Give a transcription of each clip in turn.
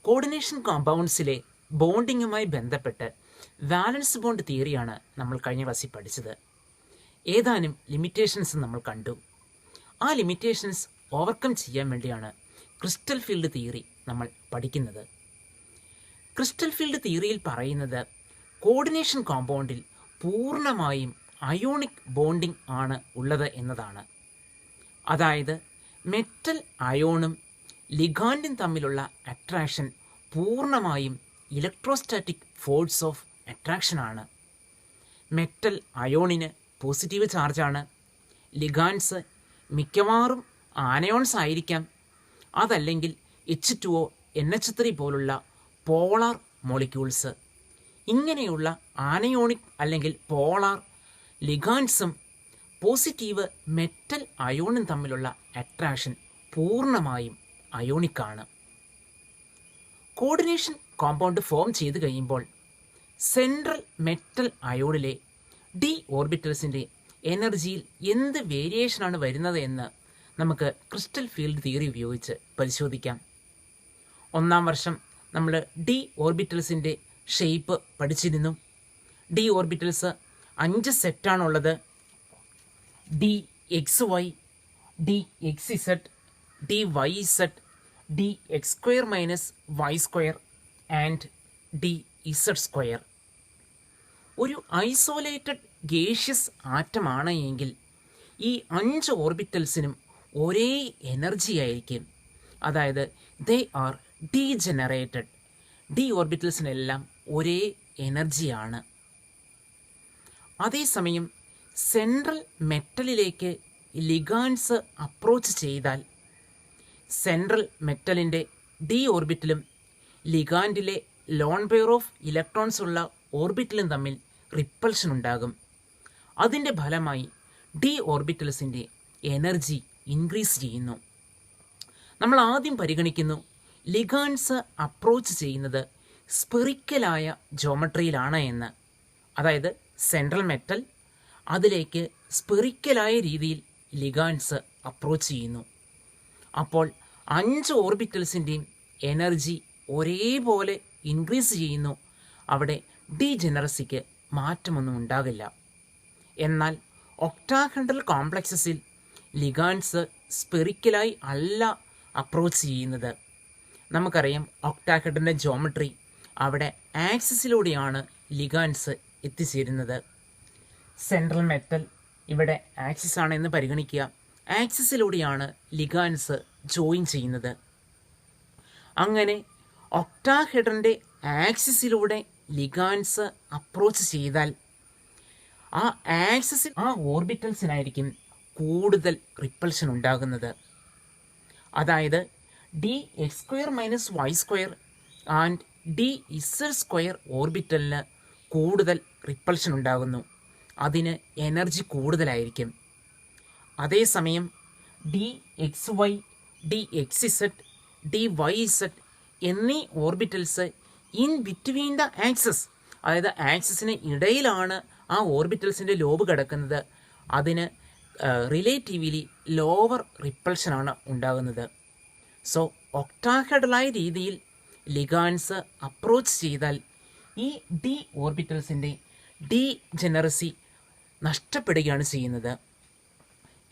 Coordination കോമ്പൗണ്ട്സിലെ ബോണ്ടിങ്ങുമായി ബന്ധപ്പെട്ട് വാലൻസ് bond തിയറിയാണ് നമ്മൾ കഴിഞ്ഞ ക്ലാസ്സിൽ പഠിച്ചത്. ഏതാനും ലിമിറ്റേഷൻസ് നമ്മൾ കണ്ടു. ആ ലിമിറ്റേഷൻസ് ഓവർകം ചെയ്യാൻ വേണ്ടിയാണ് ക്രിസ്റ്റൽ ഫീൽഡ് തിയറി നമ്മൾ പഠിക്കുന്നത്. ക്രിസ്റ്റൽ ഫീൽഡ് തിയറിയിൽ പറയുന്നത് കോർഡിനേഷൻ കോമ്പൗണ്ടിൽ പൂർണ്ണമായും അയോണിക് ബോണ്ടിങ് ആണ് ഉള്ളത് എന്നതാണ്. അതായത് മെറ്റൽ അയോണും ലിഗാൻഡും തമ്മിലുള്ള അട്രാക്ഷൻ പൂർണ്ണമായും ഇലക്ട്രോസ്റ്റാറ്റിക് ഫോഴ്സ് ഓഫ് അട്രാക്ഷനാണ്. മെറ്റൽ അയോണിന് പോസിറ്റീവ് ചാർജാണ്. ലിഗാൻഡ്സ് മിക്കവാറും ആനയോൺസ് ആയിരിക്കാം, അതല്ലെങ്കിൽ H2O, NH3 പോലുള്ള പോളാർ മോളിക്യൂൾസ്. ഇങ്ങനെയുള്ള ആനയോണിക് അല്ലെങ്കിൽ പോളാർ ലിഗാൻഡ്സും പോസിറ്റീവ് മെറ്റൽ അയോണും തമ്മിലുള്ള അട്രാക്ഷൻ പൂർണ്ണമായും അയോണിക്കാണ്. കോർഡിനേഷൻ കോമ്പൗണ്ട് ഫോം ചെയ്ത് കഴിയുമ്പോൾ സെൻട്രൽ മെറ്റൽ അയോണിലെ ഡി ഓർബിറ്റൽസിൻ്റെ എനർജിയിൽ എന്ത് വേരിയേഷനാണ് വരുന്നത് എന്ന് നമുക്ക് ക്രിസ്റ്റൽ ഫീൽഡ് തിയറി ഉപയോഗിച്ച് പരിശോധിക്കാം. ഒന്നാം വർഷം നമ്മൾ ഡി ഓർബിറ്റൽസിൻ്റെ ഷേപ്പ് പഠിച്ചിരുന്നു. ഡി ഓർബിറ്റൽസ് 5 സെറ്റാണുള്ളത്. D X Y, D X Z, D Y Z, D X square minus Y square and D Z square. ഒരു ഐസോലേറ്റഡ് ഗേഷ്യസ് ആറ്റമാണ് എങ്കിൽ ഈ 5 ഓർബിറ്റൽസിനും ഒരേ എനർജി ആയിരിക്കും. അതായത് ദേ ആർ ഡീജനറേറ്റഡ്. ഡി ഓർബിറ്റൽസിനെല്ലാം ഒരേ എനർജിയാണ്. അതേസമയം സെൻട്രൽ മെറ്റലിലേക്ക് ലിഗാൻഡ്സ് അപ്രോച്ച് ചെയ്താൽ സെൻട്രൽ മെറ്റലിൻ്റെ ഡി ഓർബിറ്റലും ലിഗാൻഡിലെ ലോൺ പെയർ ഓഫ് ഇലക്ട്രോൺസ് ഉള്ള ഓർബിറ്റലും തമ്മിൽ റിപ്പൾഷൻ ഉണ്ടാകും. അതിൻ്റെ ഫലമായി ഡി ഓർബിറ്റൽസിൻ്റെ എനർജി ഇൻക്രീസ് ചെയ്യുന്നു. നമ്മൾ ആദ്യം പരിഗണിക്കുന്നു ലിഗാൻഡ്സ് അപ്രോച്ച് ചെയ്യുന്നത് സ്പെറിക്കലായ ജോമെട്രിയിലാണ് എന്ന്. അതായത് സെൻട്രൽ മെറ്റൽ, അതിലേക്ക് സ്പെറിക്കലായ രീതിയിൽ ലിഗാൻഡ്സ് അപ്രോച്ച് ചെയ്യുന്നു. അപ്പോൾ 5 ഓർബിറ്റൽസിൻ്റെയും എനർജി ഒരേപോലെ ഇൻക്രീസ് ചെയ്യുന്നു. അവിടെ ഡീജനറസിക്ക് മാറ്റമൊന്നും ഉണ്ടാകില്ല. എന്നാൽ ഒക്ടാഹെഡ്രൽ കോംപ്ലക്സസിൽ ലിഗാൻഡ്സ് സ്പെറിക്കലായി അല്ല അപ്രോച്ച് ചെയ്യുന്നത്. നമുക്കറിയാം ഒക്ടാഹെഡ്രലിൻ്റെ ജോമെട്രി, അവിടെ ആക്സിസിലൂടെയാണ് ലിഗാൻഡ്സ് എത്തിച്ചേരുന്നത്. സെൻട്രൽ മെറ്റൽ ഇവിടെ ആക്സിസ് ആണ് എന്ന് പരിഗണിക്കുക. ആക്സിസിലൂടെയാണ് ലിഗാൻഡ്സ് ജോയിൻ ചെയ്യുന്നത്. അങ്ങനെ ഒക്ടാഹെഡ്രൻ്റെ ആക്സിസിലൂടെ ലിഗാൻഡ്സ് അപ്രോച്ച് ചെയ്താൽ ആ ആക്സിസിൽ ആ ഓർബിറ്റൽസിനായിരിക്കും കൂടുതൽ റിപ്പൾഷൻ ഉണ്ടാകുന്നത്. അതായത് D X square minus Y square and D Z square ഓർബിറ്റലിന് കൂടുതൽ റിപ്പൾഷൻ ഉണ്ടാകുന്നു. അതിന് എനർജി കൂടുതലായിരിക്കും. അതേസമയം D X Y, D X Z, D Y Z എന്നീ orbitals in between the axes, അതായത് ആക്സിസിന് ഇടയിലാണ് ആ ഓർബിറ്റൽസിൻ്റെ ലോബ് കിടക്കുന്നത്. അതിന് റിലേറ്റീവ്ലി ലോവർ റിപ്പൾഷനാണ് ഉണ്ടാകുന്നത്. സോ ഒക്ടാഹെഡ്രലായ രീതിയിൽ ലിഗാൻഡ്സ് അപ്രോച്ച് ചെയ്താൽ ഈ ഡി ഓർബിറ്റൽസിൻ്റെ ഡീജനറസി നഷ്ടപ്പെടുകയാണ് ചെയ്യുന്നത്.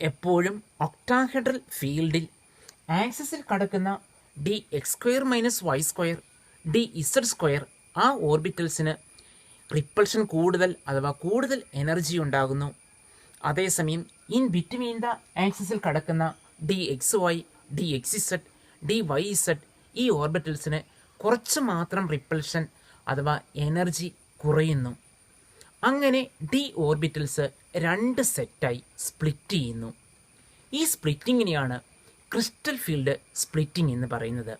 എപ്പോഴും ഒക്ടാഹെഡ്രൽ ഫീൽഡിൽ ആക്സിസിൽ കടക്കുന്ന d X square minus Y square, d Z square ആ ഓർബിറ്റൽസിന് റിപ്പൾഷൻ കൂടുതൽ അഥവാ കൂടുതൽ എനർജി ഉണ്ടാകുന്നു. അതേസമയം ഇൻ ബിറ്റ്വീൻ ദ ആക്സിസിൽ കടക്കുന്ന d X Y, D X Z, D Y z ഈ ഓർബിറ്റൽസിന് കുറച്ച് മാത്രം റിപ്പൾഷൻ അഥവാ എനർജി കുറയുന്നു. അങ്ങനെ ഡി ഓർബിറ്റൽസ് 2 സെറ്റായി സ്പ്ലിറ്റ് ചെയ്യുന്നു. ഈ സ്പ്ലിറ്റിങ്ങിനെയാണ് ക്രിസ്റ്റൽ ഫീൽഡ് സ്പ്ലിറ്റിംഗ് എന്ന് പറയുന്നത്.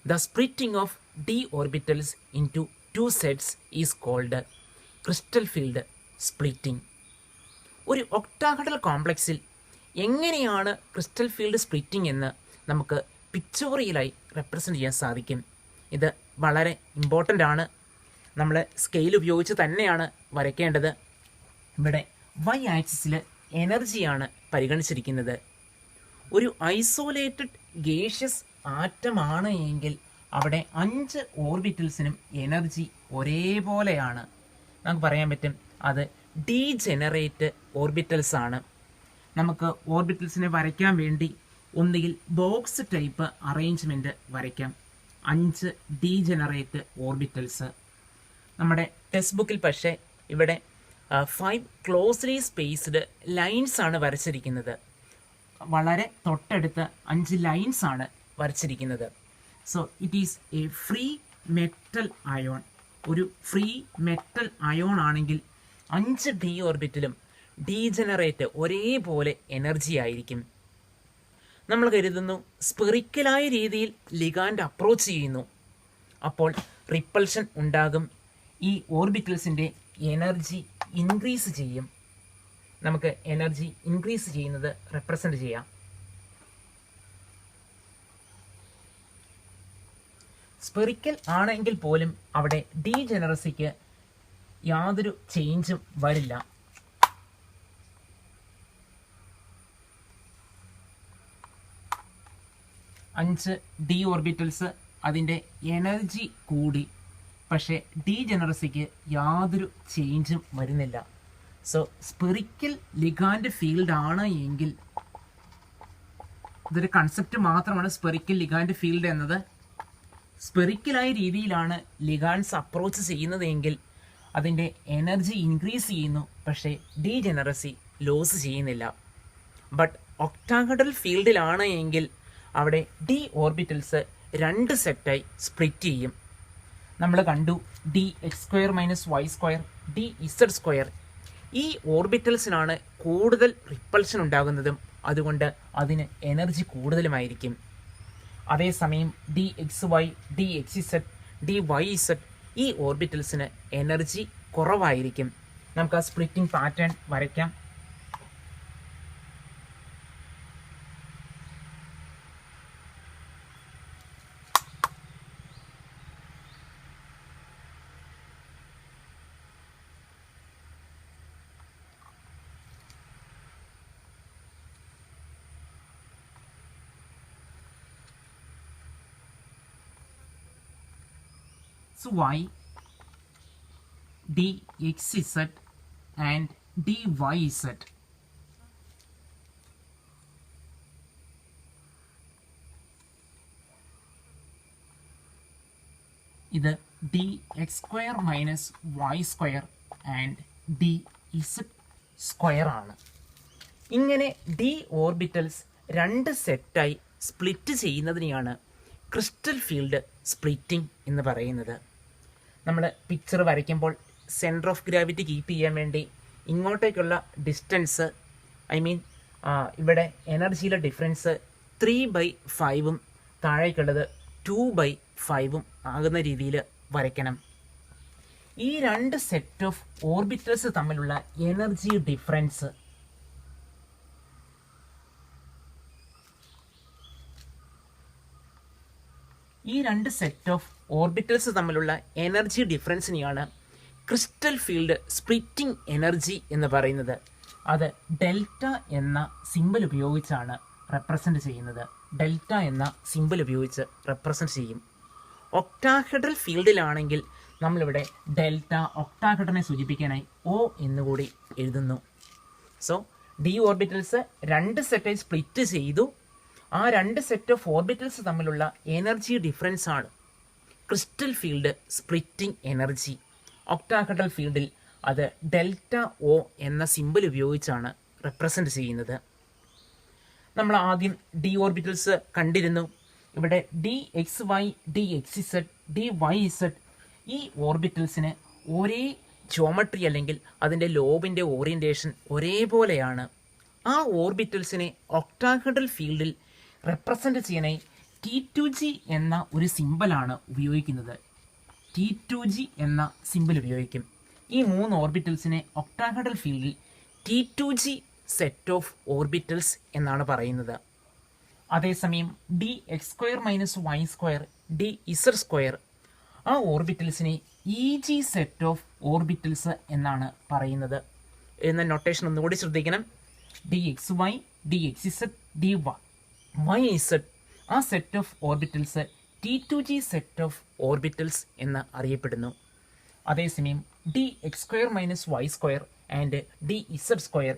The splitting of d orbitals into 2 sets is called crystal field splitting. ഒരു ഒക്ടാഹെഡ്രൽ കോംപ്ലക്സിൽ എങ്ങനെയാണ് ക്രിസ്റ്റൽ ഫീൽഡ് സ്പ്ലിറ്റിംഗ് എന്ന് നമുക്ക് പിക്ചോറിയലായി റെപ്രസെൻ്റ് ചെയ്യാൻ സാധിക്കും. ഇത് വളരെ ഇമ്പോർട്ടൻ്റ് ആണ്. നമ്മൾ സ്കെയിൽ ഉപയോഗിച്ച് തന്നെയാണ് വരയ്ക്കേണ്ടത്. ഇവിടെ വൈ ആക്സിസിൽ എനർജിയാണ് പരിഗണിച്ചിരിക്കുന്നത്. ഒരു ഐസോലേറ്റഡ് ഗേഷ്യസ് ആറ്റമാണ് എങ്കിൽ അവിടെ 5 ഓർബിറ്റൽസിനും എനർജി ഒരേപോലെയാണ്. നമുക്ക് പറയാൻ പറ്റും അത് ഡീജെനറേറ്റ് ഓർബിറ്റൽസ് ആണ്. നമുക്ക് ഓർബിറ്റൽസിനെ വരയ്ക്കാൻ വേണ്ടി ഒന്നുകിൽ ബോക്സ് ടൈപ്പ് അറേഞ്ച്മെൻറ്റ് വരയ്ക്കാം. 5 ഡീജെനറേറ്റ് ഓർബിറ്റൽസ്. നമ്മുടെ ടെക്സ്റ്റ് ബുക്കിൽ പക്ഷേ ഇവിടെ 5 ക്ലോസ്ലി സ്പേസ്ഡ് ലൈൻസ് ആണ് വരച്ചിരിക്കുന്നത്. വളരെ തൊട്ടടുത്ത് 5 ലൈൻസ് ആണ് വരച്ചിരിക്കുന്നത്. So it is a free metal ion. ഒരു ഫ്രീ മെറ്റൽ അയോൺ ആണെങ്കിൽ 5 ഡി ഓർബിറ്റിലും ഡീജനറേറ്റ് ഒരേപോലെ എനർജി ആയിരിക്കും. നമ്മൾ കരുതുന്നു സ്പെറിക്കലായ രീതിയിൽ ലിഗാൻഡ് അപ്രോച്ച് ചെയ്യുന്നു, അപ്പോൾ റിപ്പൾഷൻ ഉണ്ടാകും. ഈ ഓർബിറ്റൽസിൻ്റെ എനർജി ഇൻക്രീസ് ചെയ്യും. നമുക്ക് എനർജി ഇൻക്രീസ് ചെയ്യുന്നത് റെപ്രസെൻ്റ് ചെയ്യാം. സ്പെറിക്കൽ ആണെങ്കിൽ പോലും അവിടെ ഡീജനറസിക്ക് യാതൊരു ചേഞ്ചും വരില്ല. അഞ്ച് ഡി ഓർബിറ്റൽസ് അതിൻ്റെ എനർജി കൂടി, പക്ഷേ ഡീജനറസിക്ക് യാതൊരു ചേഞ്ചും വരുന്നില്ല. സോ സ്പെറിക്കൽ ലിഗാൻഡ് ഫീൽഡ് ആണ് എങ്കിൽ, ഇതൊരു കൺസെപ്റ്റ് മാത്രമാണ് സ്പെറിക്കൽ ലിഗാൻഡ് ഫീൽഡ് എന്നത്. സ്പെറിക്കലായ രീതിയിലാണ് ലിഗാൻഡ്സ് അപ്രോച്ച് ചെയ്യുന്നതെങ്കിൽ അതിൻ്റെ എനർജി ഇൻക്രീസ് ചെയ്യുന്നു, പക്ഷേ ഡീജനറസി ലോസ് ചെയ്യുന്നില്ല. ബട്ട് ഒക്ടാഹെഡ്രൽ ഫീൽഡിലാണ് എങ്കിൽ അവിടെ ഡി ഓർബിറ്റൽസ് 2 സെറ്റായി സ്പ്ലിറ്റ് ചെയ്യും. നമ്മൾ കണ്ടു dx² - dz². ഈ ഓർബിറ്റൽസിനാണ് കൂടുതൽ റിപ്പൾഷൻ ഉണ്ടാകുന്നതും അതുകൊണ്ട് അതിന് എനർജി കൂടുതലുമായിരിക്കും. അതേസമയം dxy, dxz, dyz ഈ ഓർബിറ്റൽസിന് എനർജി കുറവായിരിക്കും. നമുക്ക് ആ സ്പ്ലിറ്റിംഗ് പാറ്റേൺ വരയ്ക്കാം. So y, dxz and dyz. ഇത് dx² - y² and dz² ആണ്. ഇങ്ങനെ ഡി ഓർബിറ്റൽസ് 2 സെറ്റായി സ്പ്ലിറ്റ് ചെയ്യുന്നതിനെയാണ് ക്രിസ്റ്റൽ ഫീൽഡ് സ്പ്ലിറ്റിംഗ് എന്ന് പറയുന്നത്. നമ്മൾ പിക്ചർ വരയ്ക്കുമ്പോൾ സെൻറ്റർ ഓഫ് ഗ്രാവിറ്റി കീപ്പ് ചെയ്യാൻ വേണ്ടി ഇങ്ങോട്ടേക്കുള്ള ഡിസ്റ്റൻസ്, ഇവിടെ എനർജിയിലെ ഡിഫറൻസ് 3/5 താഴേക്കുള്ളത് 2/5 ആകുന്ന രീതിയിൽ വരയ്ക്കണം. ഈ 2 സെറ്റ് ഓഫ് ഓർബിറ്റൽസ് തമ്മിലുള്ള എനർജി ഡിഫറൻസ് തമ്മിലുള്ള എനർജി ഡിഫറൻസിനെയാണ് ക്രിസ്റ്റൽ ഫീൽഡ് സ്പ്ലിറ്റിംഗ് എനർജി എന്ന് പറയുന്നത്. അത് ഡെൽറ്റ എന്ന സിമ്പിൾ ഉപയോഗിച്ചാണ് റെപ്രസെൻ്റ് ചെയ്യുന്നത്. ഡെൽറ്റ എന്ന സിമ്പിൾ ഉപയോഗിച്ച് റെപ്രസെൻ്റ് ചെയ്യും. ഒക്ടാഹെഡ്രൽ ഫീൽഡിലാണെങ്കിൽ നമ്മളിവിടെ ഡെൽറ്റ ഒക്ടാഹെഡ്രനെ സൂചിപ്പിക്കാനായി O എന്നുകൂടി എഴുതുന്നു. സോ ഡി ഓർബിറ്റൽസ് 2 സെറ്റായി സ്പ്ലിറ്റ് ചെയ്തു. ആ 2 സെറ്റ് ഓഫ് ഓർബിറ്റൽസ് തമ്മിലുള്ള എനർജി ഡിഫറൻസ് ആണ് crystal field splitting energy. Octahedral ഫീൽഡിൽ അത് ഡെൽറ്റ O എന്ന സിമ്പിൾ ഉപയോഗിച്ചാണ് റെപ്രസെൻ്റ് ചെയ്യുന്നത്. നമ്മൾ ആദ്യം ഡി ഓർബിറ്റൽസ് കണ്ടിരുന്നു. ഇവിടെ dxy, dxz, dyz ഈ ഓർബിറ്റൽസിന് ഒരേ ജോമെട്രി അല്ലെങ്കിൽ അതിൻ്റെ ലോബിൻ്റെ ഓറിയൻറ്റേഷൻ ഒരേപോലെയാണ്. ആ ഓർബിറ്റൽസിനെ ഒക്ടാഹെഡ്രൽ ഫീൽഡിൽ റെപ്രസെൻ്റ് ചെയ്യാനായി T2g എന്ന ഒരു സിമ്പിളാണ് ഉപയോഗിക്കുന്നത്. T2g എന്ന സിമ്പിൾ ഉപയോഗിക്കും. ഈ 3 ഓർബിറ്റൽസിനെ ഒക്ടാഹെഡ്രൽ ഫീൽഡിൽ T2g സെറ്റ് ഓഫ് ഓർബിറ്റൽസ് എന്നാണ് പറയുന്നത്. അതേസമയം dx² - y², dz² ആ ഓർബിറ്റൽസിനെ EG സെറ്റ് ഓഫ് ഓർബിറ്റൽസ് എന്നാണ് പറയുന്നത്. എന്ന നൊട്ടേഷൻ ഒന്നുകൂടി ശ്രദ്ധിക്കണം. dxy, dxz, dyz ആ set of orbitals T2g set of orbitals എന്ന് അറിയപ്പെടുന്നു. അതേസമയം dx² - y² and dz²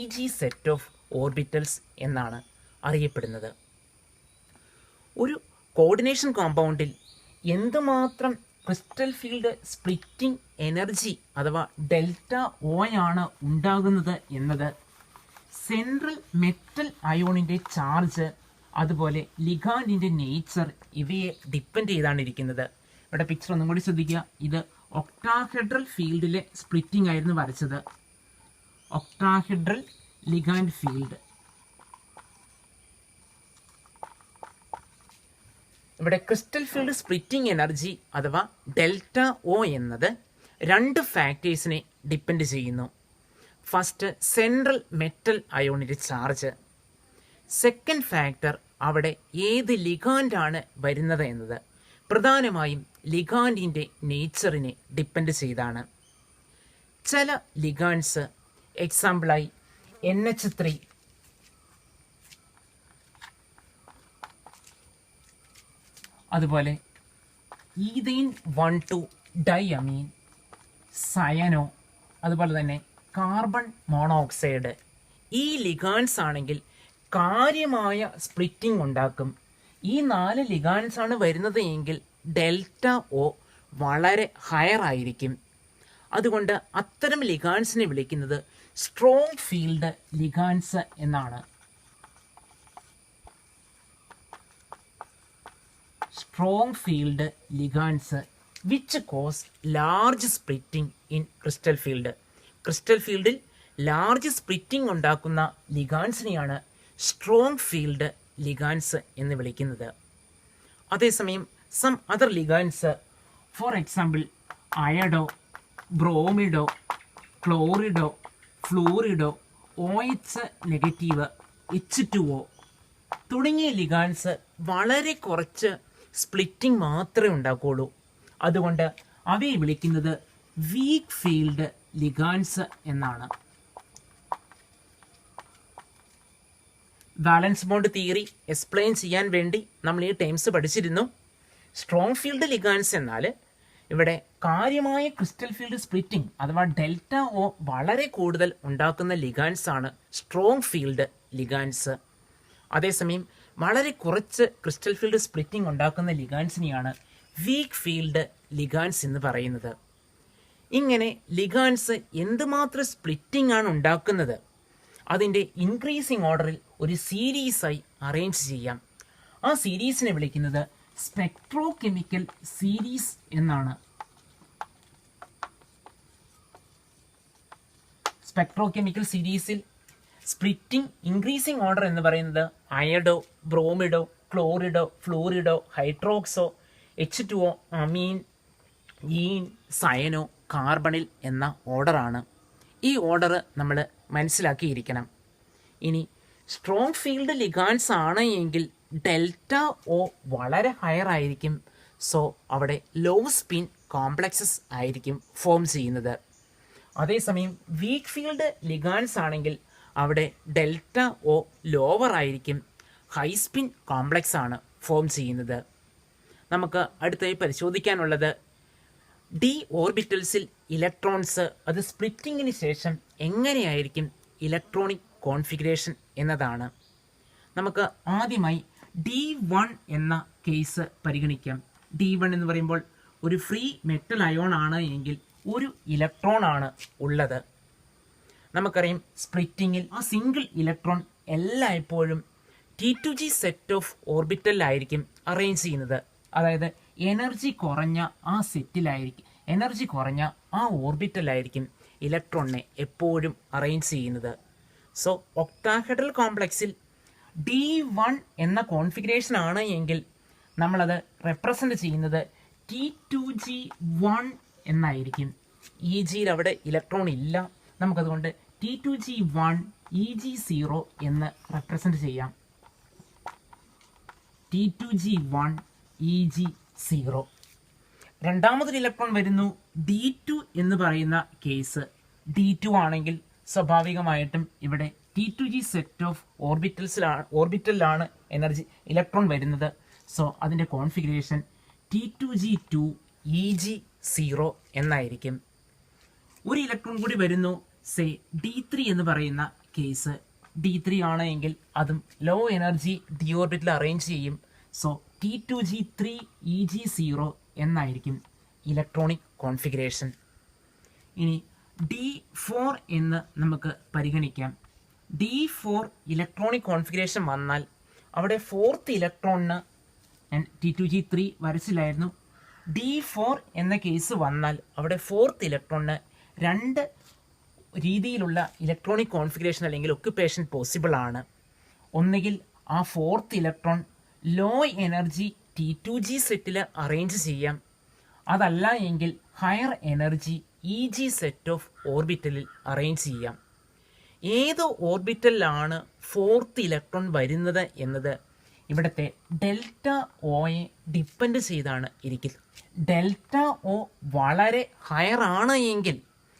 Eg set of orbitals എന്നാണ് അറിയപ്പെടുന്നത്. ഒരു കോർഡിനേഷൻ കോമ്പൗണ്ടിൽ എന്തുമാത്രം ക്രിസ്റ്റൽ ഫീൽഡ് സ്പ്ലിറ്റിംഗ് എനർജി അഥവാ ഡെൽറ്റ ഒ ആണ് ഉണ്ടാകുന്നത് എന്നത് സെൻട്രൽ മെറ്റൽ അയോണിൻ്റെ ചാർജ്, അതുപോലെ ലിഗാൻഡിൻ്റെ നേച്ചർ ഇവയെ ഡിപ്പെൻഡ് ചെയ്താണ് ഇരിക്കുന്നത്. ഇവിടെ പിക്ചർ ഒന്നും കൂടി ശ്രദ്ധിക്കുക. ഇത് ഒക്ടാഹെഡ്രൽ ഫീൽഡിലെ സ്പ്ലിറ്റിംഗ് ആയിരുന്നു വരച്ചത്. Octahedral ligand field. ഇവിടെ ക്രിസ്റ്റൽ ഫീൽഡ് സ്പ്ലിറ്റിംഗ് എനർജി അഥവാ ഡെൽറ്റ ഒ എന്നത് 2 ഫാക്ടേഴ്സിനെ ഡിപ്പെൻഡ് ചെയ്യുന്നു. ഫസ്റ്റ്, സെൻട്രൽ മെറ്റൽ അയോണിൻ്റെ ചാർജ്. സെക്കൻഡ് ഫാക്ടർ, അവിടെ ഏത് ലിഗാൻഡാണ് വരുന്നത് എന്നത്. പ്രധാനമായും ലിഗാൻഡിൻ്റെ നേച്ചറിനെ ഡിപ്പെൻഡ് ചെയ്താണ്. ചില ലിഗാൻഡ്സ്, എക്സാമ്പിളായി NH3, അതുപോലെ ഈഥൈൻ 1,2 ഡൈഅമീൻ, സയനോ, അതുപോലെ തന്നെ കാർബൺ മോണോക്സൈഡ്, ഈ ലിഗാൻഡ്സ് ആണെങ്കിൽ കാര്യമായ സ്പ്ലിറ്റിംഗ് ഉണ്ടാക്കും. ഈ 4 ലിഗാൻഡ്സ് ആണ് വരുന്നത് എങ്കിൽ ഡെൽറ്റ ഒ വളരെ ഹയർ ആയിരിക്കും. അതുകൊണ്ട് അത്തരം ലിഗാൻഡ്സിനെ വിളിക്കുന്നത് സ്ട്രോങ് ഫീൽഡ് ലിഗാൻഡ്സ് എന്നാണ്. Strong field ligands which cause large splitting in crystal field. Crystal ഫീൽഡിൽ ലാർജ് സ്പ്ലിറ്റിംഗ് ഉണ്ടാക്കുന്ന ലിഗാൻഡ്സിനെയാണ് സ്ട്രോങ് ഫീൽഡ് ലിഗാൻഡ്സ് എന്ന് വിളിക്കുന്നത്. അതേസമയം some other ligands, for example iodo, bromido, chlorido, fluorido, OH- H2O തുടങ്ങിയ ലിഗാൻഡ്സ് വളരെ കുറച്ച് സ്പ്ലിറ്റിംഗ് മാത്രമേ ഉണ്ടാക്കുകയുള്ളൂ. അതുകൊണ്ട് അവയെ വിളിക്കുന്നത് വീക്ക് ഫീൽഡ് ലിഗാൻഡ്സ് എന്നാണ്. ബാലൻസ് ബോണ്ട് തിയറി എക്സ്പ്ലെയിൻ ചെയ്യാൻ വേണ്ടി നമ്മൾ ഈ ടേംസ് പഠിച്ചിരുന്നു. സ്ട്രോങ് ഫീൽഡ് ലിഗാൻഡ്സ് എന്നാൽ ഇവിടെ കാര്യമായ ക്രിസ്റ്റൽ ഫീൽഡ് സ്പ്ലിറ്റിംഗ് അഥവാ ഡെൽറ്റ ഒ വളരെ കൂടുതൽ ഉണ്ടാക്കുന്ന ലിഗാൻഡ്സ് ആണ് സ്ട്രോങ് ഫീൽഡ് ലിഗാൻഡ്സ്. അതേസമയം വളരെ കുറച്ച് ക്രിസ്റ്റൽ ഫീൽഡ് സ്പ്ലിറ്റിംഗ് ഉണ്ടാക്കുന്ന ലിഗാൻഡ്സിനെയാണ് വീക്ക് ഫീൽഡ് ലിഗാൻഡ്സ് എന്ന് പറയുന്നത്. ഇങ്ങനെ ലിഗാൻഡ്സ് എന്തുമാത്രം സ്പ്ലിറ്റിംഗ് ആണ് ഉണ്ടാക്കുന്നത് അതിൻ്റെ ഇൻക്രീസിങ് ഓർഡറിൽ ഒരു സീരീസായി അറേഞ്ച് ചെയ്യാം. ആ സീരീസിനെ വിളിക്കുന്നത് സ്പെക്ട്രോകെമിക്കൽ സീരീസ് എന്നാണ്. സ്പെക്ട്രോകെമിക്കൽ സീരീസിൽ സ്പ്ലിറ്റിംഗ് ഇൻക്രീസിങ് ഓർഡർ എന്ന് പറയുന്നത് iodo, bromido, chlorido, ഫ്ലൂറിഡോ, hydroxo, H2O, അമീൻ, ഈൻ, സയനോ, കാർബണിൽ എന്ന ഓർഡറാണ്. ഈ ഓർഡർ നമ്മൾ മനസ്സിലാക്കിയിരിക്കണം. ഇനി സ്ട്രോങ് ഫീൽഡ് ലിഗാൻഡ്സ് ആണ് എങ്കിൽ ഡെൽറ്റ ഒ വളരെ ഹയർ ആയിരിക്കും. സോ അവിടെ ലോ സ്പിൻ കോംപ്ലക്സസ് ആയിരിക്കും ഫോം ചെയ്യുന്നത്. അതേസമയം വീക്ക് ഫീൽഡ് ലിഗാൻഡ്സ് ആണെങ്കിൽ അവിടെ ഡെൽറ്റ ഒ ലോവർ ആയിരിക്കും, ഹൈ സ്പിൻ കോംപ്ലക്സ് ആണ് ഫോം ചെയ്യുന്നത്. നമുക്ക് അടുത്തായി പരിശോധിക്കാനുള്ളത് ഡി ഓർബിറ്റൽസിൽ ഇലക്ട്രോൺസ് അത് സ്പ്ലിറ്റിങ്ങിന് ശേഷം എങ്ങനെയായിരിക്കും ഇലക്ട്രോണിക് കോൺഫിഗറേഷൻ എന്നതാണ്. നമുക്ക് ആദ്യമായി D1 എന്ന കേസ് പരിഗണിക്കാം. D1 എന്ന് പറയുമ്പോൾ ഒരു ഫ്രീ മെറ്റൽ അയോൺ ആണ് എങ്കിൽ ഒരു ഇലക്ട്രോൺ ആണ് ഉള്ളത്. നമുക്കറിയാം സ്പ്ലിറ്റിങ്ങിൽ ആ സിംഗിൾ ഇലക്ട്രോൺ എല്ലായ്പ്പോഴും T2g സെറ്റ് ഓഫ് ഓർബിറ്റലിലായിരിക്കും അറേഞ്ച് ചെയ്യുന്നത്. അതായത് എനർജി കുറഞ്ഞ ആ സെറ്റിലായിരിക്കും, എനർജി കുറഞ്ഞ ആ ഓർബിറ്റലായിരിക്കും ഇലക്ട്രോണിനെ എപ്പോഴും അറേഞ്ച് ചെയ്യുന്നത്. സോ ഒക്ടാഹെഡ്രൽ കോംപ്ലക്സിൽ D1 എന്ന കോൺഫിഗറേഷൻ ആണ് എങ്കിൽ നമ്മളത് റെപ്രസെൻ്റ് ചെയ്യുന്നത് T2g1 എന്നായിരിക്കും. Eg അവിടെ ഇലക്ട്രോൺ ഇല്ല, നമുക്കതുകൊണ്ട് T2g1 Eg0 എന്ന് റെപ്രസെൻ്റ് ചെയ്യാം. T2g1 Eg0. രണ്ടാമതൊരു ഇലക്ട്രോൺ വരുന്നു D2 എന്ന് പറയുന്ന കേസ്. D2 ആണെങ്കിൽ സ്വാഭാവികമായിട്ടും ഇവിടെ T2g സെറ്റ് ഓഫ് ഓർബിറ്റലിലാണ് എനർജി ഇലക്ട്രോൺ വരുന്നത്. സോ അതിൻ്റെ കോൺഫിഗറേഷൻ T2G2 EG0 എന്നായിരിക്കും. ഒരു ഇലക്ട്രോൺ കൂടി വരുന്നു, സേ D3 എന്ന് പറയുന്ന കേസ്. D3 ആണ് എങ്കിൽ അതും ലോ എനർജി ഡി ഓർബിറ്റിൽ അറേഞ്ച് ചെയ്യും. സോ T2G3 EG0 എന്നായിരിക്കും ഇലക്ട്രോണിക് കോൺഫിഗറേഷൻ. ഇനി D4 എന്ന് നമുക്ക് പരിഗണിക്കാം. D4 ഇലക്ട്രോണിക് കോൺഫിഗറേഷൻ വന്നാൽ അവിടെ ഫോർത്ത് ഇലക്ട്രോണിന്, ഞാൻ T2G3 വരച്ചില്ലായിരുന്നു, D4 എന്ന കേസ് വന്നാൽ അവിടെ ഫോർത്ത് ഇലക്ട്രോണിന് രണ്ട് രീതിയിലുള്ള ഇലക്ട്രോണിക് കോൺഫിഗറേഷൻ അല്ലെങ്കിൽ ഒക്യുപ്പേഷൻ പോസിബിൾ ആണ്. ഒന്നുകിൽ ആ fourth electron low energy T2G സെറ്റിൽ അറേഞ്ച് ചെയ്യാം, അതല്ല എങ്കിൽ higher energy EG set of ഓർബിറ്റലിൽ അറേഞ്ച് ചെയ്യാം. ഏത് ഓർബിറ്റലിലാണ് ഫോർത്ത് ഇലക്ട്രോൺ വരുന്നത് എന്നത് ഇവിടുത്തെ ഡെൽറ്റ ഒയെ ഡിപ്പെൻഡ് ചെയ്താണ് ഇരിക്കുന്നത്. ഡെൽറ്റ ഒ വളരെ ഹയർ ആണ് എങ്കിൽ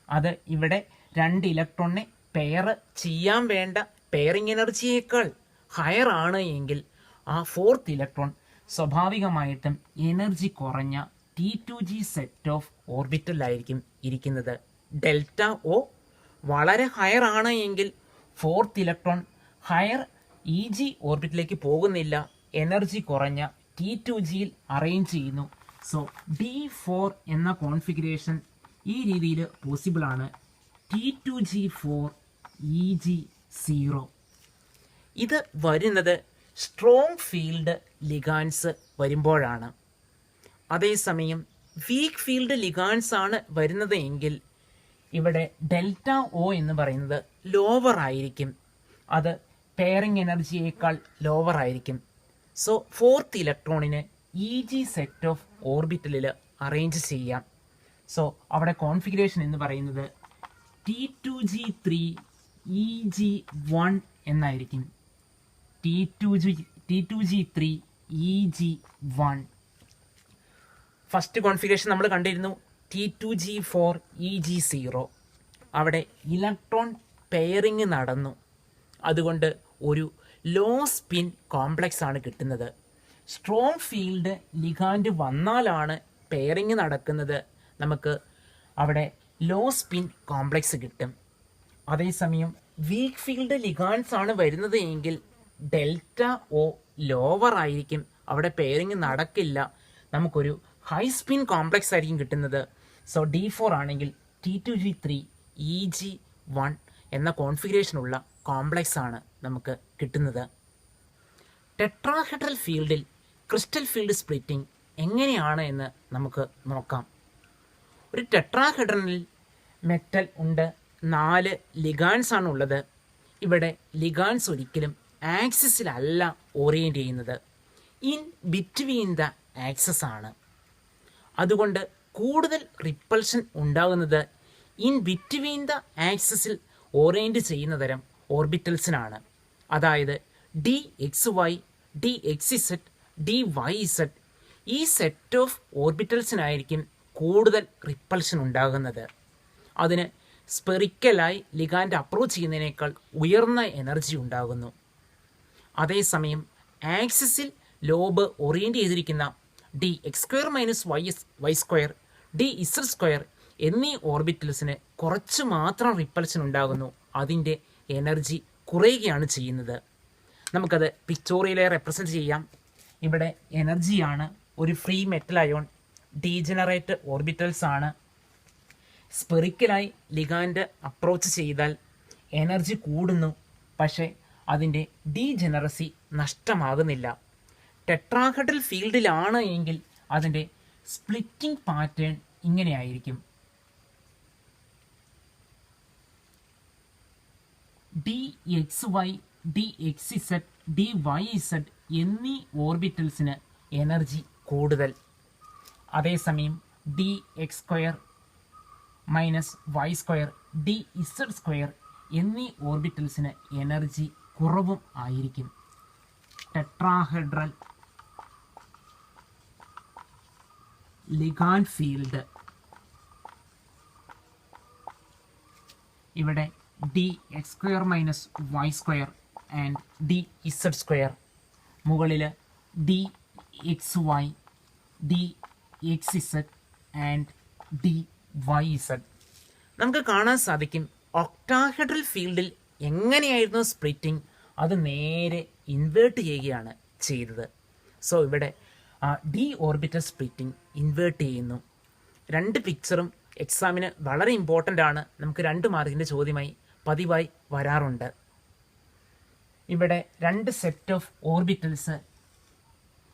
അത് ഇവിടെ രണ്ട് ഇലക്ട്രോണിനെ പെയർ ചെയ്യാൻ വേണ്ട പെയറിംഗ് എനർജിയേക്കാൾ ഹയർ ആണ് എങ്കിൽ ആ ഫോർത്ത് ഇലക്ട്രോൺ സ്വാഭാവികമായിട്ടും എനർജി കുറഞ്ഞ T2G സെറ്റ് ഓഫ് ഓർബിറ്റലിലായിരിക്കും ഇരിക്കുന്നത്. ഡെൽറ്റ ഒ വളരെ ഹയർ ആണ് എങ്കിൽ ഫോർത്ത് ഇലക്ട്രോൺ ഹയർ EG ഓർബിറ്റിലേക്ക് പോകുന്നില്ല, എനർജി കുറഞ്ഞ T2Gയിൽ അറേഞ്ച് ചെയ്യുന്നു. സോ D4 എന്ന കോൺഫിഗറേഷൻ ഈ രീതിയിൽ പോസിബിൾ ആണ്. T2G4 EG0 ഇത് വരുന്നത് സ്ട്രോങ് ഫീൽഡ് ലിഗാൻസ് വരുമ്പോഴാണ്. അതേസമയം വീക്ക് ഫീൽഡ് ലിഗാൻസ് ആണ് വരുന്നത് എങ്കിൽ ഇവിടെ ഡെൽറ്റ ഒ എന്ന് പറയുന്നത് ലോവർ ആയിരിക്കും, അത് പെയറിംഗ് എനർജിയേക്കാൾ ലോവർ ആയിരിക്കും. സോ ഫോർത്ത് ഇലക്ട്രോണിന് EG സെറ്റ് ഓഫ് ഓർബിറ്റലിൽ അറേഞ്ച് ചെയ്യാം. സോ അവിടെ കോൺഫിഗറേഷൻ എന്ന് പറയുന്നത് T2G3 EG1 എന്നായിരിക്കും. T2G3 EG1. ഫസ്റ്റ് കോൺഫിഗറേഷൻ നമ്മൾ കണ്ടിരുന്നു T2G4 EG0. അവിടെ ഇലക്ട്രോൺ പെയറിങ് നടന്നു, അതുകൊണ്ട് ഒരു ലോ സ്പിൻ കോംപ്ലക്സ് ആണ് കിട്ടുന്നത്. സ്ട്രോങ് ഫീൽഡ് ലിഗാൻഡ് വന്നാലാണ് പെയറിങ് നടക്കുന്നത്, നമുക്ക് അവിടെ ലോ സ്പിൻ കോംപ്ലക്സ് കിട്ടും. അതേസമയം വീക്ക് ഫീൽഡ് ലിഗാൻസ് ആണ് വരുന്നത് എങ്കിൽ ഡെൽറ്റ ഒ ലോവർ ആയിരിക്കും, അവിടെ പെയറിങ് നടക്കില്ല, നമുക്കൊരു ഹൈ സ്പിൻ കോംപ്ലക്സ് ആയിരിക്കും കിട്ടുന്നത്. സോ D4 ആണെങ്കിൽ T2G3 EG1 എന്ന കോൺഫിഗറേഷനുള്ള കോംപ്ലക്സ് ആണ് നമുക്ക് കിട്ടുന്നത്. ടെട്രാഹെഡ്രൽ ഫീൽഡിൽ ക്രിസ്റ്റൽ ഫീൽഡ് സ്പ്ലിറ്റിംഗ് എങ്ങനെയാണ് എന്ന് നമുക്ക് നോക്കാം. ഒരു ടെട്രാഹെഡ്രനിൽ മെറ്റൽ ഉണ്ട്, 4 ലിഗാൻസ് ആണ് ഉള്ളത്. ഇവിടെ ലിഗാൻസ് ഒരിക്കലും ആക്സിസിലല്ല ഓറിയൻറ്റ് ചെയ്യുന്നത്, ഇൻ ബിറ്റ്വീൻ ദ ആക്സസ് ആണ്. അതുകൊണ്ട് കൂടുതൽ റിപ്പൾഷൻ ഉണ്ടാകുന്നത് ഇൻ ബിറ്റ്വീൻ ദ ആക്സസിൽ ഓറിയൻറ്റ് ചെയ്യുന്ന തരം ഓർബിറ്റൽസിനാണ്. അതായത് DXY, DXZ, DYZ ഈ സെറ്റ് ഓഫ് ഓർബിറ്റൽസിനായിരിക്കും കൂടുതൽ റിപ്പൾഷൻ ഉണ്ടാകുന്നത്. അതിന് സ്പെറിക്കലായി ലിഗാൻഡ് അപ്രോച്ച് ചെയ്യുന്നതിനേക്കാൾ ഉയർന്ന എനർജി ഉണ്ടാകുന്നു. അതേസമയം ആക്സിസിൽ ലോബ് ഓറിയൻറ്റ് ചെയ്തിരിക്കുന്ന DX² - Y², DZ² എന്നീ ഓർബിറ്റൽസിന് കുറച്ച് മാത്രം റിപ്പൾഷൻ ഉണ്ടാകുന്നു, അതിൻ്റെ എനർജി കുറയുകയാണ് ചെയ്യുന്നത്. നമുക്കത് പിക്ചോറിയലെ റെപ്രസെൻറ്റ് ചെയ്യാം. ഇവിടെ എനർജിയാണ്, ഒരു free metal ion, degenerate orbitals ആണ്. സ്പെറിക്കലായി ലിഗാൻഡ് അപ്രോച്ച് ചെയ്താൽ എനർജി കൂടുന്നു, പക്ഷേ അതിൻ്റെ ഡീജനറസി നഷ്ടമാകുന്നില്ല. ടെട്രാഹെഡ്രൽ ഫീൽഡിലാണ് എങ്കിൽ അതിൻ്റെ സ്പ്ലിറ്റിംഗ് പാറ്റേൺ ഇങ്ങനെയായിരിക്കും. DXY, DXZ, DYZ എന്നീ ഓർബിറ്റൽസിന് എനർജി കൂടുതൽ. അതേസമയം DX² - Y², DZ² എന്നീ ഓർബിറ്റൽസിന് എനർജി കുറവും ആയിരിക്കും. ടെട്രാഹെഡ്രൽ ലിഗാൻഡ് ഫീൽഡ് ഇവിടെ DX² - Y² ആൻഡ് DZ², മുകളിൽ DXY, DXZ ആൻഡ് DYZ. നമുക്ക് കാണാൻ സാധിക്കും ഒക്ടാഹെഡ്രൽ ഫീൽഡിൽ എങ്ങനെയായിരുന്നു സ്പ്ലിറ്റിംഗ്, അത് നേരെ ഇൻവേർട്ട് ചെയ്യുകയാണ് ചെയ്തത്. സോ ഇവിടെ ഡി ഓർബിറ്റൽ സ്പ്ലിറ്റിംഗ് ഇൻവേർട്ട് ചെയ്യുന്നു. രണ്ട് പിക്ചറും എക്സാമിന് വളരെ ഇമ്പോർട്ടൻ്റ് ആണ്. നമുക്ക് 2 മാർക്കിൻ്റെ ചോദ്യമായി പതിവായി വരാറുണ്ട്. ഇവിടെ 2 സെറ്റ് ഓഫ് ഓർബിറ്റൽസ്,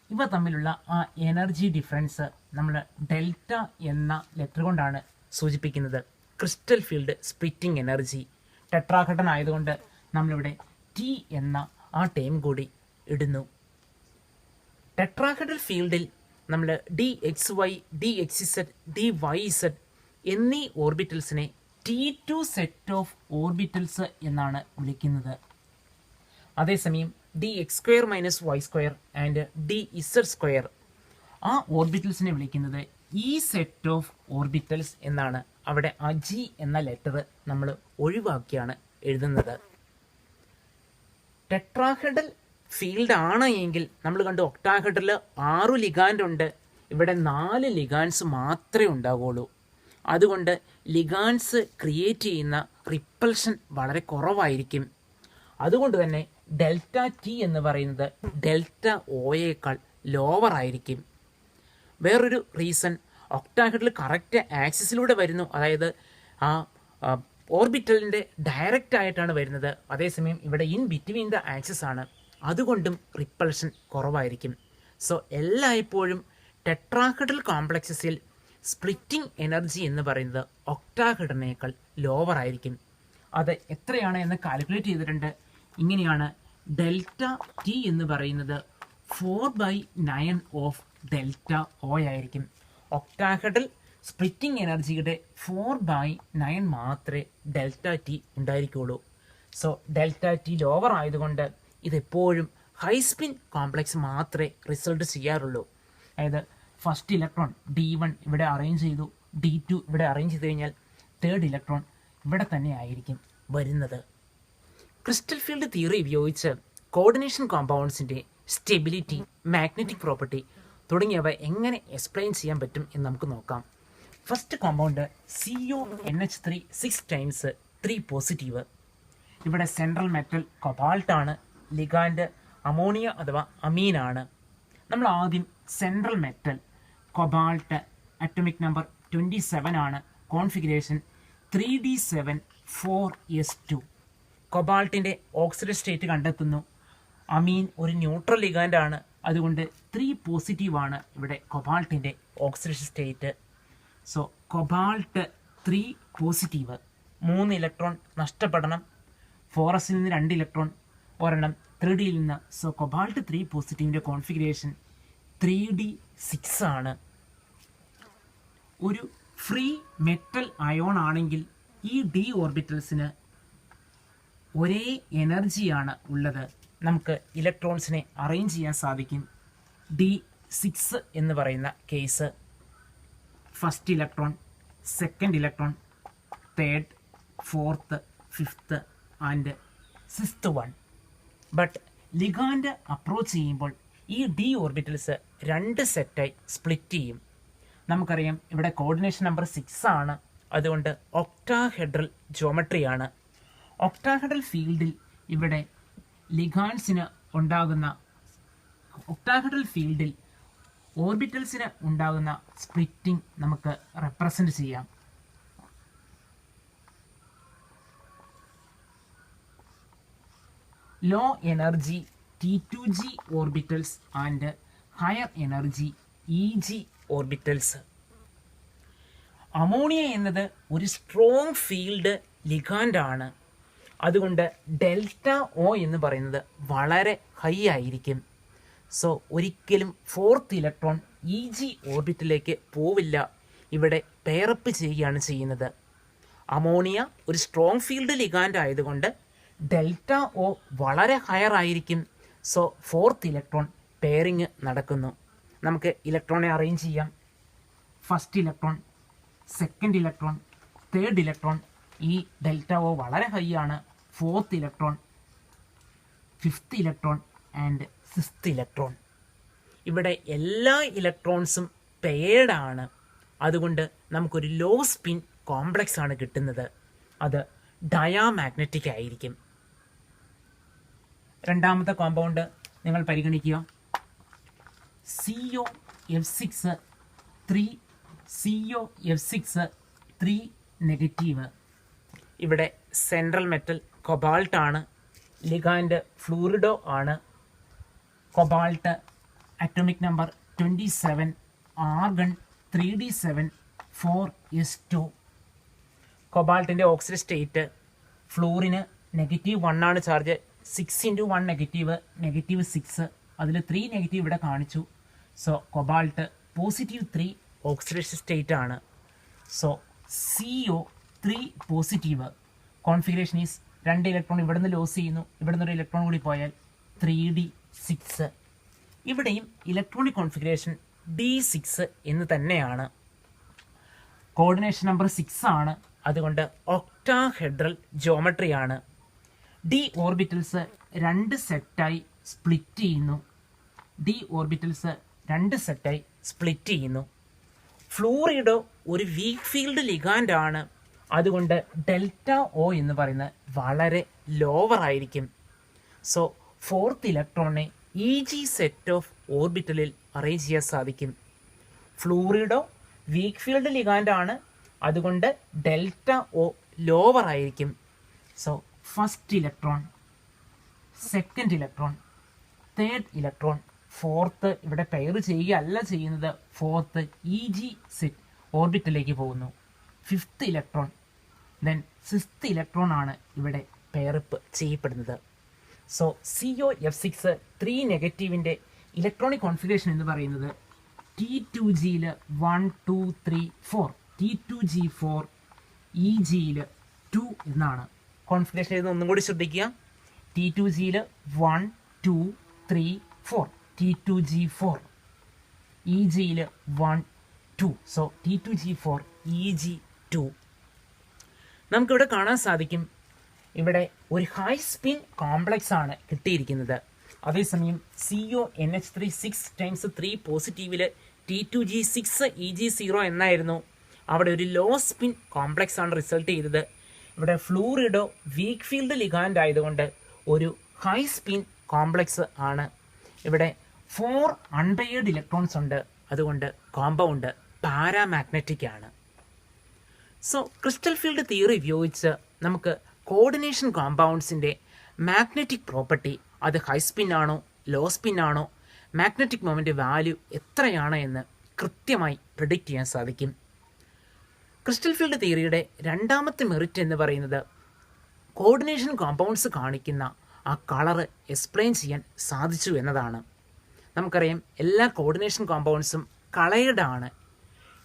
ഇവ തമ്മിലുള്ള ആ എനർജി ഡിഫറൻസ് നമ്മൾ ഡെൽറ്റ എന്ന ലെറ്റർ കൊണ്ടാണ് സൂചിപ്പിക്കുന്നത്. ക്രിസ്റ്റൽ ഫീൽഡ് സ്പ്ലിറ്റിംഗ് എനർജി ടെട്രാഹെഡ്രൺ ആയതുകൊണ്ട് നമ്മളിവിടെ ടി എന്ന ആ ടേം കൂടി ഇടുന്നു. ടെട്രാഹെഡ്രൽ ഫീൽഡിൽ നമ്മൾ DXY, DXZ, DYZ എന്നീ ഓർബിറ്റൽസിനെ T2 സെറ്റ് ഓഫ് ഓർബിറ്റൽസ് എന്നാണ് വിളിക്കുന്നത്. അതേസമയം DX² - Y² ആൻഡ് DZ² ആ ഓർബിറ്റൽസിനെ വിളിക്കുന്നത് ഈ സെറ്റ് ഓഫ് ഓർബിറ്റൽസ് എന്നാണ്. അവിടെ ആ G എന്ന ലെറ്റർ നമ്മൾ ഒഴിവാക്കിയാണ് എഴുതുന്നത്. ടെട്രാഹെഡ്രൽ ഫീൽഡ് ആണ് എങ്കിൽ നമ്മൾ കണ്ടു ഒക്ടാഹെഡ്രൽ 6 ലിഗാൻഡ് ഉണ്ട്. ഇവിടെ 4 ലിഗാൻഡ്സ് മാത്രമേ ഉണ്ടാവുകയുള്ളൂ. അതുകൊണ്ട് ലിഗാൻഡ്സ് ക്രിയേറ്റ് ചെയ്യുന്ന റിപ്പൾഷൻ വളരെ കുറവായിരിക്കും. അതുകൊണ്ട് തന്നെ ഡെൽറ്റ ടി എന്ന് പറയുന്നത് ഡെൽറ്റ ഒയേക്കാൾ ലോവർ ആയിരിക്കും. വേറൊരു റീസൺ, ഒക്ടാഹെഡ്രൽ കറക്റ്റ് ആക്സിസിലൂടെ വരുന്നു, അതായത് ആ ഓർബിറ്റലിൻ്റെ ഡയറക്റ്റ് ആയിട്ടാണ് വരുന്നത്. അതേസമയം ഇവിടെ ഇൻ ബിറ്റ്വീൻ ദ ആക്സിസ് ആണ്, അതുകൊണ്ടും റിപ്പൾഷൻ കുറവായിരിക്കും. സോ എല്ലായ്പ്പോഴും ടെട്രാഹെഡ്രൽ കോംപ്ലക്സസിൽ സ്പ്ലിറ്റിംഗ് എനർജി എന്ന് പറയുന്നത് ഒക്ടാഹെഡ്രലിനേക്കാൾ ലോവർ ആയിരിക്കും. അത് എത്രയാണ് എന്ന് കാൽക്കുലേറ്റ് ചെയ്തിട്ടുണ്ട്. ഇങ്ങനെയാണ് ഡെൽറ്റ ടി എന്ന് പറയുന്നത് 4/9 ഓഫ് ഡെൽറ്റ ഒ ആയിരിക്കും. ഒക്ടാഹെഡ്രൽ സ്പ്ലിറ്റിംഗ് എനർജിയുടെ 4/9 മാത്രമേ ഡെൽറ്റ ടി ഉണ്ടായിരിക്കുകയുള്ളൂ. സോ ഡെൽറ്റ ടി ലോവർ ആയതുകൊണ്ട് ഇതെപ്പോഴും ഹൈ സ്പിൻ കോംപ്ലക്സ് മാത്രമേ റിസൾട്ട് ചെയ്യാറുള്ളൂ. അതായത് ഫസ്റ്റ് ഇലക്ട്രോൺ D1 ഇവിടെ അറേഞ്ച് ചെയ്തു, D2 ഇവിടെ അറേഞ്ച് ചെയ്ത് കഴിഞ്ഞാൽ തേർഡ് ഇലക്ട്രോൺ ഇവിടെ തന്നെ ആയിരിക്കും വരുന്നത്. ക്രിസ്റ്റൽ ഫീൽഡ് തിയറി ഉപയോഗിച്ച് കോർഡിനേഷൻ കോമ്പൗണ്ട്സിൻ്റെ സ്റ്റെബിലിറ്റി, മാഗ്നറ്റിക് പ്രോപ്പർട്ടി തുടങ്ങിയവ എങ്ങനെ എക്സ്പ്ലെയിൻ ചെയ്യാൻ പറ്റും എന്ന് നമുക്ക് നോക്കാം. First compound CONH3 6 times 3 positive. ഇവിടെ സെൻട്രൽ മെറ്റൽ കൊബാൾട്ടാണ്, ലിഗാൻഡ് അമോണിയ അഥവാ അമീനാണ്. നമ്മൾ ആദ്യം central metal cobalt, atomic number 27 ആണ്, configuration 3d7 4s2. കൊബാൾട്ടിൻ്റെ oxidation state കണ്ടെത്തുന്നു. അമീൻ ഒരു ന്യൂട്രൽ ലിഗാൻഡ് ആണ്, അതുകൊണ്ട് 3 പോസിറ്റീവ് ആണ് ഇവിടെ കൊബാൾട്ടിൻ്റെ oxidation state. So cobalt 3 positive, 3 electron നഷ്ടപ്പെടണം. 4s നിന്ന് 2 ഇലക്ട്രോൺ, ഒരെണ്ണം 3d നിന്ന്. സോ കൊബാൾട്ട് 3 പോസിറ്റീവിൻ്റെ കോൺഫിഗറേഷൻ 3d6 ആണ്. ഒരു ഫ്രീ മെറ്റൽ അയോൺ ആണെങ്കിൽ ഈ ഡി ഓർബിറ്റൽസിന് ഒരേ എനർജിയാണ് ഉള്ളത്. നമുക്ക് ഇലക്ട്രോൺസിനെ അറേഞ്ച് ചെയ്യാൻ സാധിക്കും. D6 എന്ന് പറയുന്ന case first electron, second electron, third, fourth, fifth and sixth one. But ligand approach ചെയ്യുമ്പോൾ ഈ ഡി ഓർബിറ്റൽസ് 2 സെറ്റായി സ്പ്ലിറ്റ് ചെയ്യും. നമുക്കറിയാം ഇവിടെ കോർഡിനേഷൻ നമ്പർ 6 ആണ്, അതുകൊണ്ട് ഒക്ടാഹെഡ്രൽ ജോമെട്രിയാണ്. ഒക്ടാഹെഡ്രൽ ഫീൽഡിൽ ഇവിടെ ലിഗാൻഡ്സിന് ഉണ്ടാകുന്ന, ഒക്ടാഹെഡ്രൽ ഫീൽഡിൽ ഓർബിറ്റൽസിന് ഉണ്ടാകുന്ന സ്പ്ലിറ്റിംഗ് നമുക്ക് റെപ്രസെൻ്റ് ചെയ്യാം. Low energy T2g orbitals and higher energy EG orbitals. Ammonia എന്നത് ഒരു സ്ട്രോങ് ഫീൽഡ് ലിഗാൻഡ് ആണ്, അതുകൊണ്ട് ഡെൽറ്റ ഒ എന്ന് പറയുന്നത് വളരെ ഹൈ ആയിരിക്കും. സോ ഒരിക്കലും 4th ഇലക്ട്രോൺ EG ഓർബിറ്റിലേക്ക് പോവില്ല, ഇവിടെ പെയറപ്പ് ചെയ്യുകയാണ് ചെയ്യുന്നത്. അമോണിയ ഒരു സ്ട്രോങ് ഫീൽഡ് ലിഗാൻഡ് ആയതുകൊണ്ട് ഡെൽറ്റ ഒ വളരെ ഹയർ ആയിരിക്കും. സോ 4th ഇലക്ട്രോൺ പെയറിങ് നടക്കുന്നു. നമുക്ക് ഇലക്ട്രോണെ അറേഞ്ച് ചെയ്യാം. First electron, second electron, third electron. ഈ ഡെൽറ്റ ഒ വളരെ ഹൈ ആണ്. 4th electron, 5th electron and 6th electron. ഇവിടെ എല്ലാ ഇലക്ട്രോൺസും പെയർഡാണ്. അതുകൊണ്ട് നമുക്കൊരു ലോ സ്പിൻ കോംപ്ലക്സ് ആണ് കിട്ടുന്നത്. അത് ഡയാമാഗ്നറ്റിക് ആയിരിക്കും. രണ്ടാമത്തെ കോമ്പൗണ്ട് നിങ്ങൾ പരിഗണിക്കുക. COF6 3 negative. ഇവിടെ സെൻട്രൽ മെറ്റൽ കൊബാൾട്ട് ആണ്. ലിഗാൻഡ് ഫ്ലൂറിഡോ ആണ്. Cobalt atomic number 27, argon 3d7 4s2. കൊബാൾട്ടിൻ്റെ ഓക്സിഡൈസ് സ്റ്റേറ്റ് ഫ്ലൂറിന് -1 ആണ് ചാർജ്. 6 × 1 -6. അതിൽ 3 നെഗറ്റീവ് ഇവിടെ കാണിച്ചു. സോ കൊബാൾട്ട് +3 ഓക്സിഡൈസ് സ്റ്റേറ്റ് ആണ്. So CO3 positive. Configuration is 2 electron ഇവിടുന്ന് ലോസ് ചെയ്യുന്നു. ഇവിടുന്ന് ഒരു ഇലക്ട്രോൺ കൂടി പോയാൽ 3d6. ഇവിടെയും ഇലക്ട്രോണിക് കോൺഫിഗറേഷൻ D6 എന്ന് തന്നെയാണ്. കോർഡിനേഷൻ നമ്പർ 6 ആണ്. അതുകൊണ്ട് ഒക്ടാഹെഡ്രൽ ജോമെട്രിയാണ്. ഡി ഓർബിറ്റൽസ് 2 സെറ്റായി സ്പ്ലിറ്റ് ചെയ്യുന്നു. ഫ്ലൂറിഡോ ഒരു വീക്ക് ഫീൽഡ് ലിഗാൻഡ് ആണ്. അതുകൊണ്ട് ഡെൽറ്റ ഒ എന്ന് പറയുന്നത് വളരെ ലോവർ ആയിരിക്കും. സോ 4th ഇലക്ട്രോണിനെ EG സെറ്റ് ഓഫ് ഓർബിറ്റലിൽ അറേഞ്ച് ചെയ്യാൻ സാധിക്കും. ഫ്ലൂറിഡോ വീക്ക് ഫീൽഡ് ലിഗാൻഡ് ആണ്. അതുകൊണ്ട് ഡെൽറ്റ ഒ ലോവർ ആയിരിക്കും. So 1st electron, 2nd electron, 3rd electron, 4th ഇവിടെ പെയർ ചെയ്യുകയല്ല ചെയ്യുന്നത്. 4th EG സെറ്റ് ഓർബിറ്റിലേക്ക് പോകുന്നു. 5th electron, then 6th electron ആണ് ഇവിടെ പെയറിപ്പ് ചെയ്യപ്പെടുന്നത്. സോ COF6 3 നെഗറ്റീവിൻ്റെ ഇലക്ട്രോണിക് കോൺഫിഗറേഷൻ എന്ന് പറയുന്നത് T2Gയിൽ 1 2 3 4, T2G4, EGയിൽ 2 എന്നാണ് കോൺഫിഗറേഷൻ. ഇത് ഒന്നും കൂടി ശ്രദ്ധിക്കുക. T2Gയിൽ 1 2 3 4, T2G4, EGയിൽ 1 2. So T2G4 EG2. നമുക്കിവിടെ കാണാൻ സാധിക്കും, ഇവിടെ ഒരു ഹൈ സ്പിൻ കോംപ്ലക്സ് ആണ് കിട്ടിയിരിക്കുന്നത്. അതേസമയം CONH3 6 × 3 പോസിറ്റീവിൽ T2G6 EG0 എന്നായിരുന്നു. അവിടെ ഒരു ലോ സ്പിൻ കോംപ്ലക്സ് ആണ് റിസൾട്ട് ചെയ്തത്. ഇവിടെ ഫ്ലൂറിഡോ വീക്ക് ഫീൽഡ് ലിഗാൻഡ് ആയതുകൊണ്ട് ഒരു ഹൈ സ്പിൻ കോംപ്ലക്സ് ആണ്. ഇവിടെ 4 അൺപെയർഡ് ഇലക്ട്രോൺസ് ഉണ്ട്. അതുകൊണ്ട് കോമ്പൗണ്ട് പാരാമാഗ്നറ്റിക് ആണ്. സോ ക്രിസ്റ്റൽ ഫീൽഡ് തിയറി ഉപയോഗിച്ച് നമുക്ക് കോർഡിനേഷൻ കോമ്പൗണ്ട്സിൻ്റെ മാഗ്നറ്റിക് പ്രോപ്പർട്ടി, അത് ഹൈ സ്പിൻ ആണോ ലോ സ്പിൻ ആണോ, മാഗ്നറ്റിക് മൊമെൻ്റ് വാല്യൂ എത്രയാണ് എന്ന് കൃത്യമായി പ്രിഡിക്റ്റ് ചെയ്യാൻ സാധിക്കും. ക്രിസ്റ്റൽ ഫീൽഡ് തിയറിയുടെ രണ്ടാമത്തെ മെറിറ്റ് എന്ന് പറയുന്നത് കോർഡിനേഷൻ കോമ്പൗണ്ട്സ് കാണിക്കുന്ന ആ കളറ് എക്സ്പ്ലെയിൻ ചെയ്യാൻ സാധിച്ചു എന്നതാണ്. നമുക്കറിയാം എല്ലാ കോർഡിനേഷൻ കോമ്പൗണ്ട്സും കളേർഡ് ആണ്.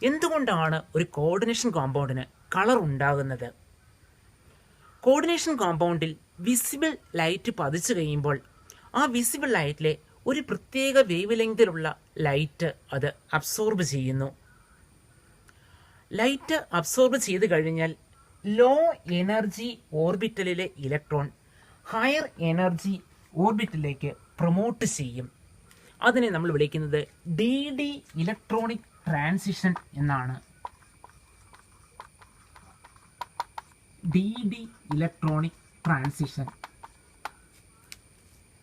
എന്തുകൊണ്ടാണ് ഒരു കോർഡിനേഷൻ കോമ്പൗണ്ടിന് കളർ ഉണ്ടാകുന്നത്? കോർഡിനേഷൻ കോമ്പൗണ്ടിൽ വിസിബിൾ ലൈറ്റ് പതിച്ചു കഴിയുമ്പോൾ ആ വിസിബിൾ ലൈറ്റിലെ ഒരു പ്രത്യേക വേവ് ലെങ്തിലുള്ള ലൈറ്റ് അത് അബ്സോർബ് ചെയ്യുന്നു. ലൈറ്റ് അബ്സോർബ് ചെയ്ത് കഴിഞ്ഞാൽ ലോ എനർജി ഓർബിറ്റലിലെ ഇലക്ട്രോൺ ഹയർ എനർജി ഓർബിറ്റലിലേക്ക് പ്രൊമോട്ട് ചെയ്യും. അതിനെ നമ്മൾ വിളിക്കുന്നത് DD ഇലക്ട്രോണിക് ട്രാൻസിഷൻ എന്നാണ്. DD electronic transition.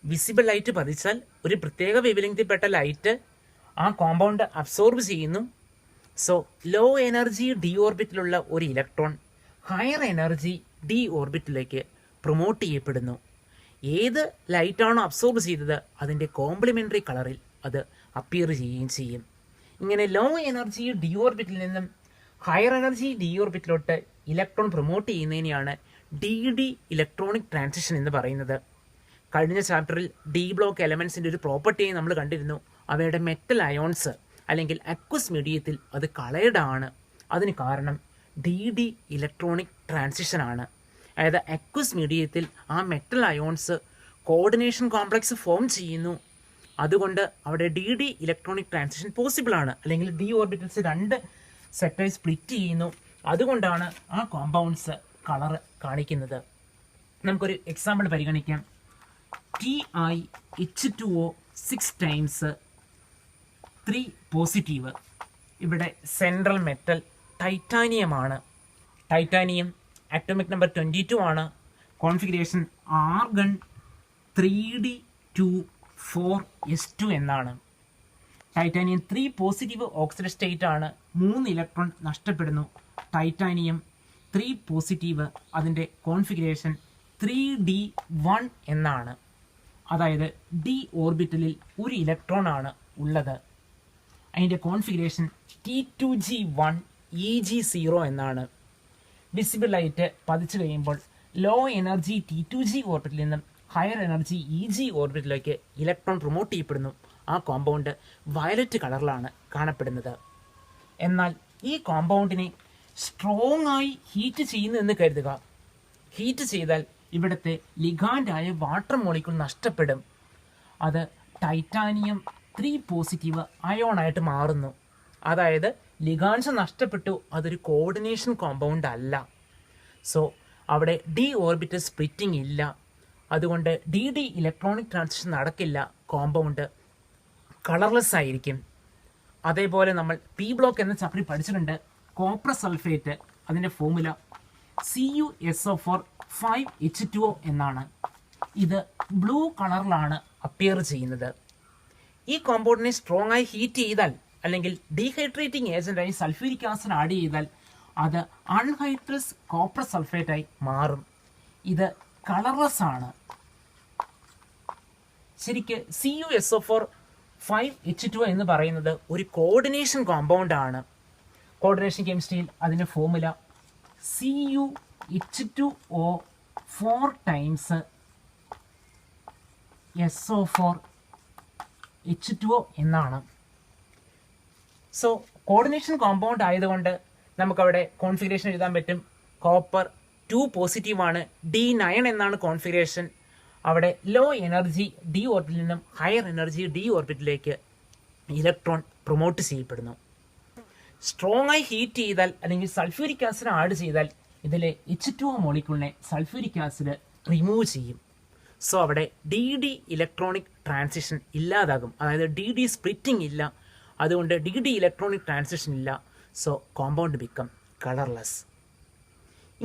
Visible light പതിച്ചാൽ ഒരു പ്രത്യേക വേവ് ലെങ്തിൽപ്പെട്ട ലൈറ്റ് ആ കോമ്പൗണ്ട് അബ്സോർബ് ചെയ്യുന്നു. സോ ലോ എനർജി ഡി ഓർബിറ്റിലുള്ള ഒരു electron higher energy D ഓർബിറ്റിലേക്ക് promote ചെയ്യപ്പെടുന്നു. ഏത് ലൈറ്റാണോ അബ്സോർബ് ചെയ്തത് അതിൻ്റെ കോംപ്ലിമെൻ്ററി കളറിൽ അത് അപ്പിയർ ചെയ്യുകയും ചെയ്യും. ഇങ്ങനെ ലോ എനർജി ഡി ഓർബിറ്റിൽ നിന്നും ഹയർ എനർജി ഡി ഓർബിറ്റിലോട്ട് ഇലക്ട്രോൺ പ്രൊമോട്ട് ചെയ്യുന്നതിനെയാണ് DD ഇലക്ട്രോണിക് ട്രാൻസിഷൻ എന്ന് പറയുന്നത്. കഴിഞ്ഞ ചാപ്റ്ററിൽ ഡി ബ്ലോക്ക് എലമെൻസിൻ്റെ ഒരു പ്രോപ്പർട്ടിയെ നമ്മൾ കണ്ടിരുന്നു. അവയുടെ മെറ്റൽ അയോൺസ് അല്ലെങ്കിൽ അക്വസ് മീഡിയത്തിൽ അത് കളേർഡ് ആണ്. അതിന് കാരണം DD ഇലക്ട്രോണിക് ട്രാൻസിഷൻ ആണ്. അതായത് അക്വസ് മീഡിയത്തിൽ ആ metal ions coordination complex form ചെയ്യുന്നു. അതുകൊണ്ട് അവിടെ DD ഇലക്ട്രോണിക് ട്രാൻസിഷൻ പോസിബിൾ ആണ്. അല്ലെങ്കിൽ ഡി ഓർബിറ്റൽസ് 2 സെറ്റായി സ്പ്ലിറ്റ് ചെയ്യുന്നു. അതുകൊണ്ടാണ് ആ കോമ്പൗണ്ട്സ് കളർ കാണിക്കുന്നത്. നമുക്കൊരു എക്സാമ്പിൾ പരിഗണിക്കാം. TiH2O 6 times 3 positive. ഇവിടെ സെൻട്രൽ മെറ്റൽ ടൈറ്റാനിയമാണ്. ടൈറ്റാനിയം അറ്റോമിക് നമ്പർ 22 ആണ്. കോൺഫിഗറേഷൻ ആർഗൺ 3d24s2 എന്നാണ്. ടൈറ്റാനിയം 3 പോസിറ്റീവ് ഓക്സിഡൈസ് സ്റ്റേറ്റ് ആണ്. 3 ഇലക്ട്രോൺ നഷ്ടപ്പെടുന്നു. ടൈറ്റാനിയം 3 പോസിറ്റീവ്, അതിൻ്റെ കോൺഫിഗറേഷൻ 3d1 എന്നാണ്. അതായത് ഡി ഓർബിറ്റലിൽ ഒരു ഇലക്ട്രോൺ ആണ് ഉള്ളത്. അതിൻ്റെ കോൺഫിഗറേഷൻ T2g1 EG0 എന്നാണ്. വിസിബിൾ ലൈറ്റ് പതിച്ചു കഴിയുമ്പോൾ ലോ എനർജി T2g ഓർബിറ്റിൽ നിന്നും ഹയർ എനർജി EG ഓർബിറ്റിലേക്ക് ഇലക്ട്രോൺ പ്രൊമോട്ട് ചെയ്യപ്പെടുന്നു. ആ കോമ്പൗണ്ട് വയലറ്റ് കളറിലാണ് കാണപ്പെടുന്നത്. എന്നാൽ ഈ കോമ്പൗണ്ടിനെ സ്ട്രോങ് ആയി ഹീറ്റ് ചെയ്യുന്നു എന്ന് കരുതുക. ഹീറ്റ് ചെയ്താൽ ഇവിടുത്തെ ലിഗാൻഡായ വാട്ടർ മോളിക്യൂൾ നഷ്ടപ്പെടും. അത് ടൈറ്റാനിയം 3 പോസിറ്റീവ് അയോണായിട്ട് മാറുന്നു. അതായത് ലിഗാൻസ് നഷ്ടപ്പെട്ടു, അതൊരു കോർഡിനേഷൻ കോമ്പൗണ്ട് അല്ല. സോ അവിടെ ഡി ഓർബിറ്റൽ സ്പ്ലിറ്റിംഗ് ഇല്ല. അതുകൊണ്ട് DD ഇലക്ട്രോണിക് ട്രാൻസിഷൻ നടക്കില്ല. കോമ്പൗണ്ട് കളർലെസ് ആയിരിക്കും. അതേപോലെ നമ്മൾ പി ബ്ലോക്ക് എന്ന ചാപ്റ്ററിൽ പഠിച്ചിട്ടുണ്ട്. കോപ്പർ സൾഫേറ്റ്, അതിൻ്റെ ഫോർമുല CuSO4 5H2O എന്നാണ്. ഇത് ബ്ലൂ കളറിലാണ് അപ്പിയർ ചെയ്യുന്നത്. ഈ കോമ്പൗണ്ടിനെ സ്ട്രോങ് ആയി ഹീറ്റ് ചെയ്താൽ അല്ലെങ്കിൽ ഡീഹൈഡ്രേറ്റിംഗ് ഏജന്റായി സൾഫ്യൂരിക് ആസിഡ് ആഡ് ചെയ്താൽ അത് അൺഹൈഡ്രസ് കോപ്പർ സൾഫേറ്റായി മാറും. ഇത് കളർലെസ് ആണ്. ശരിക്ക് CuSO4 5H2O എന്ന് പറയുന്നത് ഒരു കോർഡിനേഷൻ കോമ്പൗണ്ട് ആണ്. കോർഡിനേഷൻ കെമിസ്ട്രിയിൽ അതിൻ്റെ formula CuH2O 4 times SO4 H2O എന്നാണ്. സോ കോർഡിനേഷൻ കോമ്പൗണ്ട് ആയതുകൊണ്ട് നമുക്കവിടെ കോൺഫിഗറേഷൻ എഴുതാൻ പറ്റും. കോപ്പർ 2 പോസിറ്റീവ് ആണ്. D9 എന്നാണ് കോൺഫിഗറേഷൻ. അവിടെ ലോ എനർജി ഡി ഓർബിറ്റിൽ നിന്നും ഹയർ എനർജി ഡി ഓർബിറ്റിലേക്ക് ഇലക്ട്രോൺ പ്രൊമോട്ട് ചെയ്യപ്പെടുന്നു. സ്ട്രോങ് ആയി ഹീറ്റ് ചെയ്താൽ അല്ലെങ്കിൽ സൾഫ്യൂരിക് ആസിഡ് ആഡ് ചെയ്താൽ ഇതിലെ H2O മോളിക്യൂളിനെ സൾഫ്യൂരിക് ആസിഡ് റിമൂവ് ചെയ്യും. സോ അവിടെ DD ഇലക്ട്രോണിക് ട്രാൻസിഷൻ ഇല്ലാതാകും. അതായത് DD സ്പ്ലിറ്റിംഗ് ഇല്ല. അതുകൊണ്ട് DD ഇലക്ട്രോണിക് ട്രാൻസിഷൻ ഇല്ല. So compound become colourless.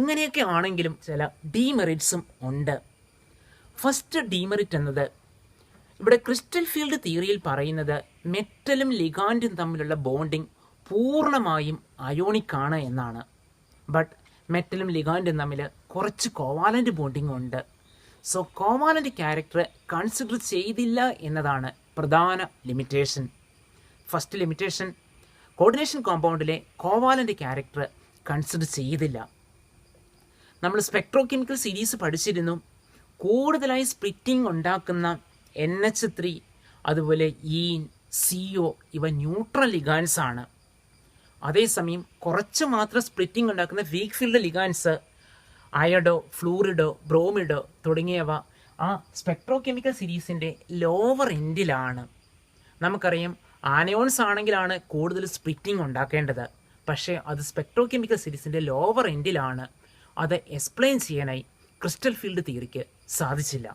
ഇങ്ങനെയൊക്കെ ആണെങ്കിലും ചില ഡീമെറിറ്റ്സും ഉണ്ട്. ഫസ്റ്റ് ഡീമെറിറ്റ് എന്നത് ഇവിടെ ക്രിസ്റ്റൽ ഫീൽഡ് തിയറിയിൽ പറയുന്നത് മെറ്റലും ലിഗാൻഡും തമ്മിലുള്ള ബോണ്ടിങ് പൂർണ്ണമായും അയോണിക് ആണ് എന്നാണ്. ബട്ട് മെറ്റലും ലിഗാൻഡും തമ്മിൽ കുറച്ച് കോവാലൻ്റ് ബോണ്ടിങ് ഉണ്ട്. സോ കോവാലൻ്റ് ക്യാരക്ടർ കൺസിഡർ ചെയ്തില്ല എന്നതാണ് പ്രധാന ലിമിറ്റേഷൻ. ഫസ്റ്റ് ലിമിറ്റേഷൻ, കോർഡിനേഷൻ കോമ്പൗണ്ടിലെ കോവാലൻ്റ് ക്യാരക്ടർ കൺസിഡർ ചെയ്തില്ല. നമ്മൾ സ്പെക്ട്രോകെമിക്കൽ സീരീസ് പഠിച്ചിരുന്നു. കൂടുതലായി സ്പ്ലിറ്റിംഗ് ഉണ്ടാക്കുന്ന NH3, അതുപോലെ ഈൻ, CO ഇവ ന്യൂട്രൽ ലിഗാൻസ് ആണ്. അതേസമയം കുറച്ച് മാത്രം സ്പ്ലിറ്റിംഗ് ഉണ്ടാക്കുന്ന വീക്ക് ഫീൽഡ് ലിഗാൻസ് അയഡോ, ഫ്ലൂറിഡോ, ബ്രോമിഡോ തുടങ്ങിയവ ആ സ്പെക്ട്രോകെമിക്കൽ സീരീസിൻ്റെ ലോവർ എൻഡിലാണ്. നമുക്കറിയാം ആനയോൺസ് ആണെങ്കിലാണ് കൂടുതൽ സ്പ്ലിറ്റിംഗ് ഉണ്ടാക്കേണ്ടത്. പക്ഷേ അത് സ്പെക്ട്രോകെമിക്കൽ സീരീസിൻ്റെ ലോവർ എൻഡിലാണ്. അത് എക്സ്പ്ലെയിൻ ചെയ്യാനായി ക്രിസ്റ്റൽ ഫീൽഡ് തിയറിക്ക് സാധിച്ചില്ല.